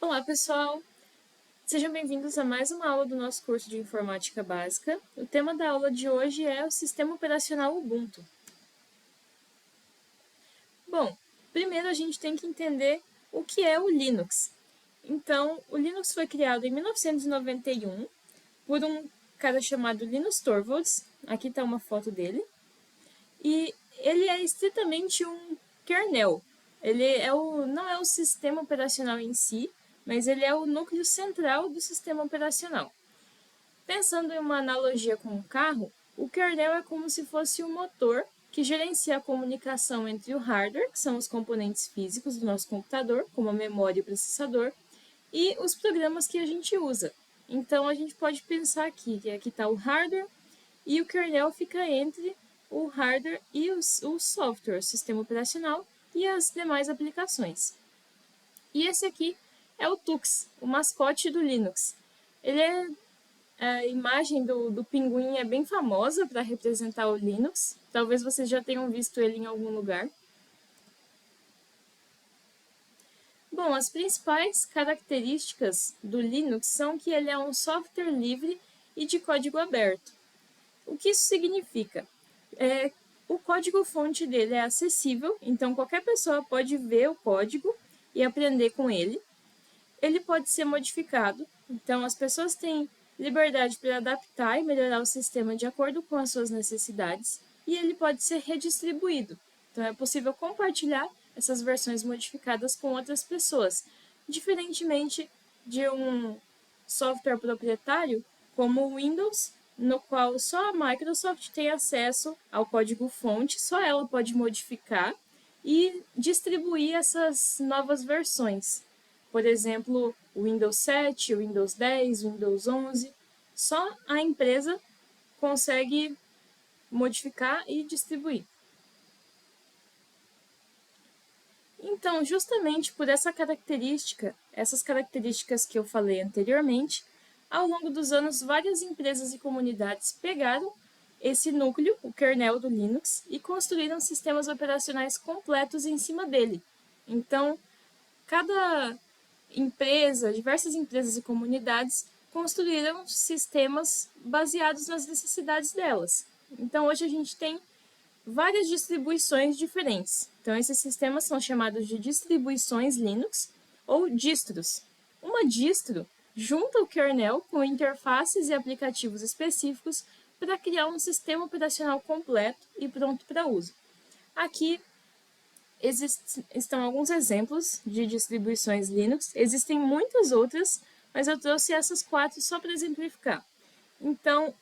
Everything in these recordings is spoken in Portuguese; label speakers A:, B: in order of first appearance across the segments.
A: Olá, pessoal! Sejam bem-vindos a mais uma aula do nosso curso de Informática Básica. O tema da aula de hoje é o Sistema Operacional Ubuntu. Bom, primeiro a gente tem que entender o que é o Linux. Então, o Linux foi criado em 1991 por um cara chamado Linus Torvalds. Aqui está uma foto dele. E ele é estritamente um kernel. Não é o sistema operacional em si, mas ele é o núcleo central do sistema operacional. Pensando em uma analogia com um carro, o kernel é como se fosse um motor que gerencia a comunicação entre o hardware, que são os componentes físicos do nosso computador, como a memória e o processador, e os programas que a gente usa. Então, a gente pode pensar aqui, que aqui está o hardware, e o kernel fica entre o hardware e o software, o sistema operacional, e as demais aplicações. E esse aqui é o Tux, o mascote do Linux. A imagem do pinguim é bem famosa para representar o Linux. Talvez vocês já tenham visto ele em algum lugar. Bom, as principais características do Linux são que ele é um software livre e de código aberto. O que isso significa? O código-fonte dele é acessível, então qualquer pessoa pode ver o código e aprender com ele. Ele pode ser modificado, então as pessoas têm liberdade para adaptar e melhorar o sistema de acordo com as suas necessidades, e ele pode ser redistribuído. Então é possível compartilhar essas versões modificadas com outras pessoas, diferentemente de um software proprietário como o Windows, no qual só a Microsoft tem acesso ao código-fonte, só ela pode modificar e distribuir essas novas versões. Por exemplo, o Windows 7, o Windows 10, o Windows 11, só a empresa consegue modificar e distribuir. Então, justamente por essas características que eu falei anteriormente, ao longo dos anos, várias empresas e comunidades pegaram esse núcleo, o kernel do Linux, e construíram sistemas operacionais completos em cima dele. Então, cada diversas empresas e comunidades construíram sistemas baseados nas necessidades delas. Então, hoje a gente tem várias distribuições diferentes. Então, esses sistemas são chamados de distribuições Linux ou distros. Uma distro junta o kernel com interfaces e aplicativos específicos para criar um sistema operacional completo e pronto para uso. Aqui estão alguns exemplos de distribuições Linux. Existem muitas outras, mas eu trouxe essas 4 só para exemplificar. Então,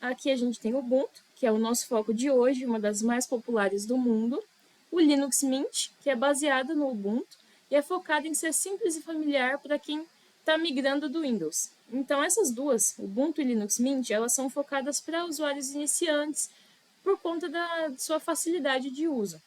A: aqui a gente tem o Ubuntu, que é o nosso foco de hoje, uma das mais populares do mundo. O Linux Mint, que é baseado no Ubuntu e é focado em ser simples e familiar para quem está migrando do Windows. Então, essas duas, Ubuntu e Linux Mint, elas são focadas para usuários iniciantes por conta da sua facilidade de uso.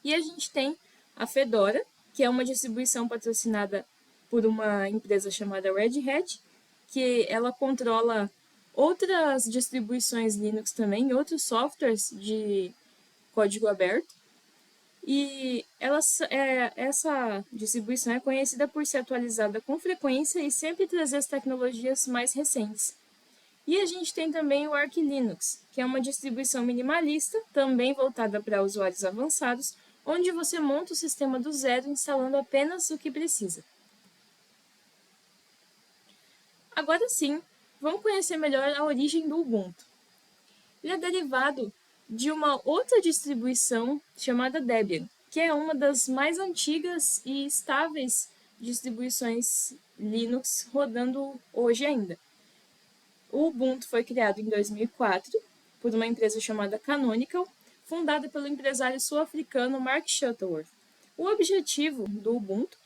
A: E a gente tem a Fedora, que é uma distribuição patrocinada por uma empresa chamada Red Hat, que ela controla outras distribuições Linux também, outros softwares de código aberto. E essa distribuição é conhecida por ser atualizada com frequência e sempre trazer as tecnologias mais recentes. E a gente tem também o Arch Linux, que é uma distribuição minimalista, também voltada para usuários avançados, onde você monta o sistema do zero instalando apenas o que precisa. Agora sim, vamos conhecer melhor a origem do Ubuntu. Ele é derivado de uma outra distribuição chamada Debian, que é uma das mais antigas e estáveis distribuições Linux rodando hoje ainda. O Ubuntu foi criado em 2004 por uma empresa chamada Canonical, fundada pelo empresário sul-africano Mark Shuttleworth. O objetivo do Ubuntu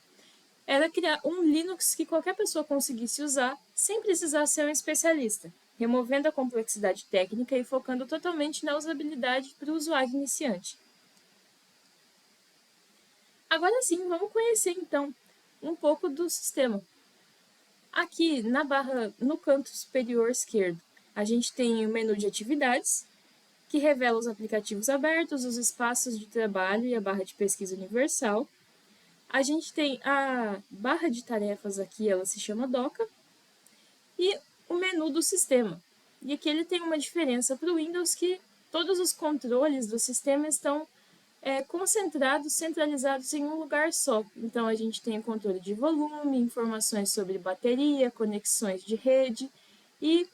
A: era criar um Linux que qualquer pessoa conseguisse usar sem precisar ser um especialista, removendo a complexidade técnica e focando totalmente na usabilidade para o usuário iniciante. Agora sim, vamos conhecer então um pouco do sistema. Aqui na barra, no canto superior esquerdo, a gente tem o menu de atividades, que revela os aplicativos abertos, os espaços de trabalho e a barra de pesquisa universal. A gente tem a barra de tarefas aqui, ela se chama Docker, e o menu do sistema. E aqui ele tem uma diferença para o Windows que todos os controles do sistema estão concentrados, centralizados em um lugar só. Então a gente tem o controle de volume, informações sobre bateria, conexões de rede e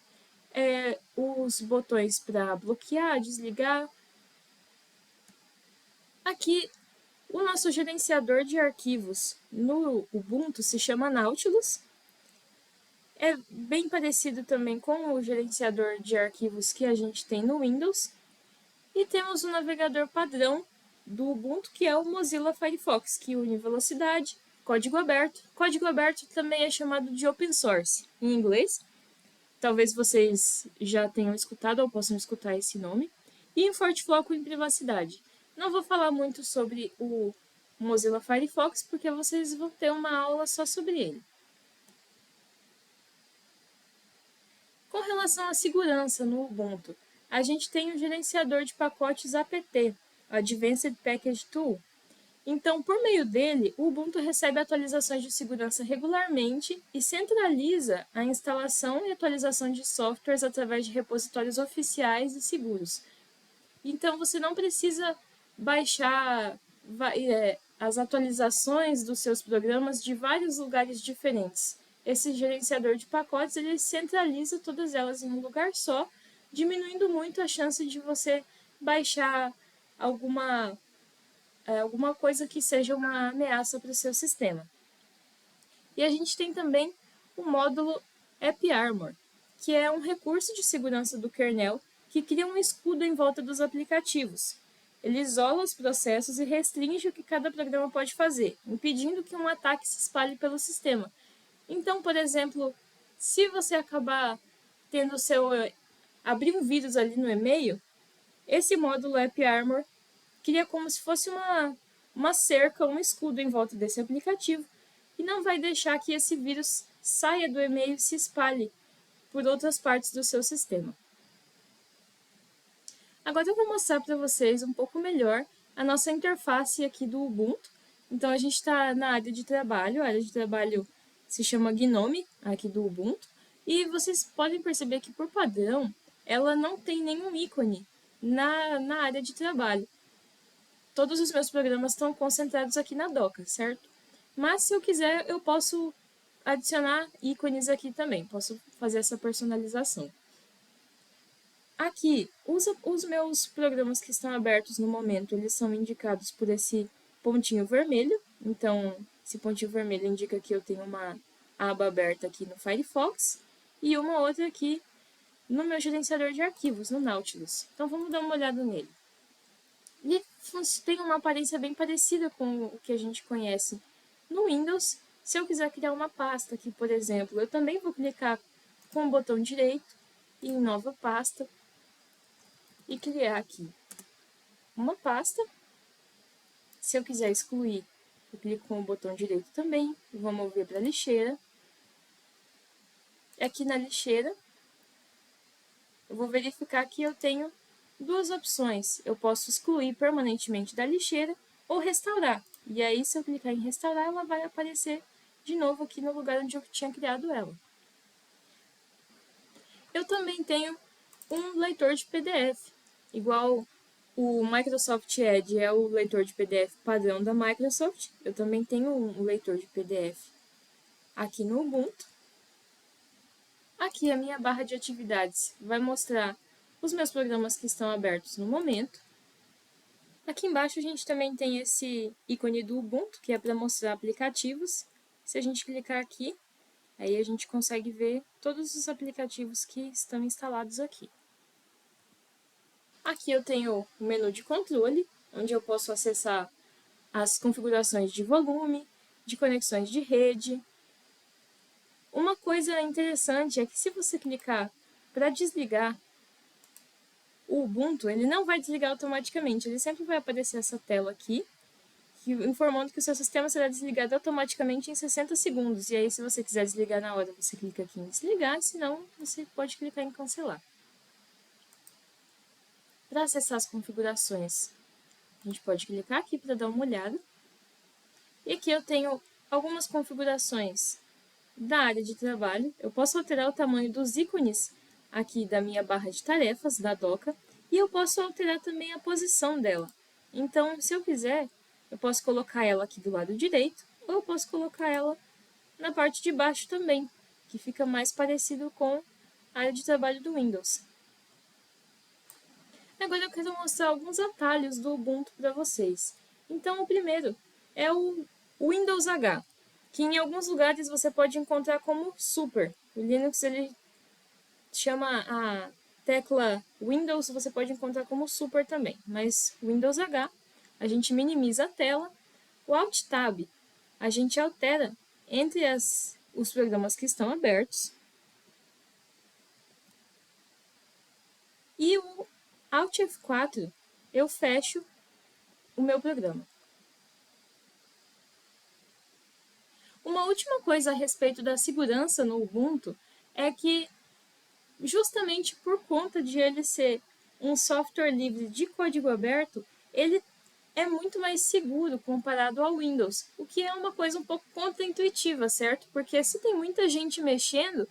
A: os botões para bloquear, desligar. Aqui o nosso gerenciador de arquivos no Ubuntu se chama Nautilus. É bem parecido também com o gerenciador de arquivos que a gente tem no Windows. E temos o navegador padrão do Ubuntu, que é o Mozilla Firefox, que une velocidade, código aberto. Código aberto também é chamado de open source em inglês. Talvez vocês já tenham escutado ou possam escutar esse nome. E em forte foco em privacidade. Não vou falar muito sobre o Mozilla Firefox, porque vocês vão ter uma aula só sobre ele. Com relação à segurança no Ubuntu, a gente tem o gerenciador de pacotes apt, Advanced Package Tool. Então, por meio dele, o Ubuntu recebe atualizações de segurança regularmente e centraliza a instalação e atualização de softwares através de repositórios oficiais e seguros. Então, você não precisa baixar as atualizações dos seus programas de vários lugares diferentes. Esse gerenciador de pacotes ele centraliza todas elas em um lugar só, diminuindo muito a chance de você baixar alguma coisa que seja uma ameaça para o seu sistema. E a gente tem também o módulo AppArmor, que é um recurso de segurança do kernel que cria um escudo em volta dos aplicativos. Ele isola os processos e restringe o que cada programa pode fazer, impedindo que um ataque se espalhe pelo sistema. Então, por exemplo, se você acabar tendo abrir um vírus ali no e-mail, esse módulo AppArmor cria como se fosse uma cerca, um escudo em volta desse aplicativo e não vai deixar que esse vírus saia do e-mail e se espalhe por outras partes do seu sistema. Agora eu vou mostrar para vocês um pouco melhor a nossa interface aqui do Ubuntu. Então a gente está na área de trabalho, a área de trabalho se chama Gnome, aqui do Ubuntu, e vocês podem perceber que por padrão ela não tem nenhum ícone na área de trabalho. Todos os meus programas estão concentrados aqui na Docker, certo? Mas se eu quiser, eu posso adicionar ícones aqui também, posso fazer essa personalização. Aqui, os meus programas que estão abertos no momento, eles são indicados por esse pontinho vermelho. Então, esse pontinho vermelho indica que eu tenho uma aba aberta aqui no Firefox e uma outra aqui no meu gerenciador de arquivos, no Nautilus. Então, vamos dar uma olhada nele. Ele tem uma aparência bem parecida com o que a gente conhece no Windows. Se eu quiser criar uma pasta aqui, por exemplo, eu também vou clicar com o botão direito em Nova Pasta e criar aqui uma pasta. Se eu quiser excluir, eu clico com o botão direito também e vou mover para a lixeira. Aqui na lixeira, eu vou verificar que eu tenho duas opções. Eu posso excluir permanentemente da lixeira ou restaurar. E aí, se eu clicar em restaurar, ela vai aparecer de novo aqui no lugar onde eu tinha criado ela. Eu também tenho um leitor de PDF, igual o Microsoft Edge é o leitor de PDF padrão da Microsoft. Eu também tenho um leitor de PDF aqui no Ubuntu. Aqui a minha barra de atividades vai mostrar os meus programas que estão abertos no momento. Aqui embaixo a gente também tem esse ícone do Ubuntu, que é para mostrar aplicativos. Se a gente clicar aqui, aí a gente consegue ver todos os aplicativos que estão instalados aqui. Aqui eu tenho o menu de controle, onde eu posso acessar as configurações de volume, de conexões de rede. Uma coisa interessante é que se você clicar para desligar o Ubuntu, ele não vai desligar automaticamente, ele sempre vai aparecer essa tela aqui, informando que o seu sistema será desligado automaticamente em 60 segundos. E aí, se você quiser desligar na hora, você clica aqui em desligar, senão você pode clicar em cancelar. Para acessar as configurações, a gente pode clicar aqui para dar uma olhada. E aqui eu tenho algumas configurações da área de trabalho. Eu posso alterar o tamanho dos ícones aqui da minha barra de tarefas, da doca, e eu posso alterar também a posição dela. Então, se eu quiser, eu posso colocar ela aqui do lado direito, ou eu posso colocar ela na parte de baixo também, que fica mais parecido com a área de trabalho do Windows. Agora eu quero mostrar alguns atalhos do Ubuntu para vocês. Então, o primeiro é o Windows H, que em alguns lugares você pode encontrar como Super. O Linux ele chama a tecla Windows, você pode encontrar como Super também, mas Windows H, a gente minimiza a tela. O Alt Tab, a gente altera entre os programas que estão abertos. E o Alt F4, eu fecho o meu programa. Uma última coisa a respeito da segurança no Ubuntu é que, justamente por conta de ele ser um software livre de código aberto, ele é muito mais seguro comparado ao Windows, o que é uma coisa um pouco contraintuitiva, certo? Porque se tem muita gente mexendo,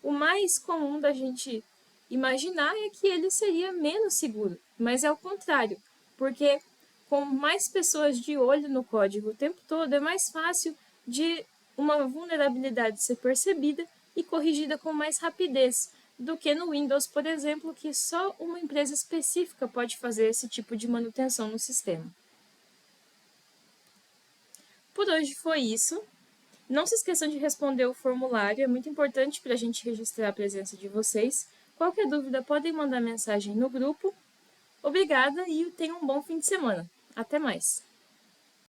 A: o mais comum da gente imaginar é que ele seria menos seguro, mas é o contrário, porque com mais pessoas de olho no código o tempo todo, é mais fácil de uma vulnerabilidade ser percebida e corrigida com mais rapidez do que no Windows, por exemplo, que só uma empresa específica pode fazer esse tipo de manutenção no sistema. Por hoje foi isso. Não se esqueçam de responder o formulário, é muito importante para a gente registrar a presença de vocês. Qualquer dúvida, podem mandar mensagem no grupo. Obrigada e tenham um bom fim de semana. Até mais!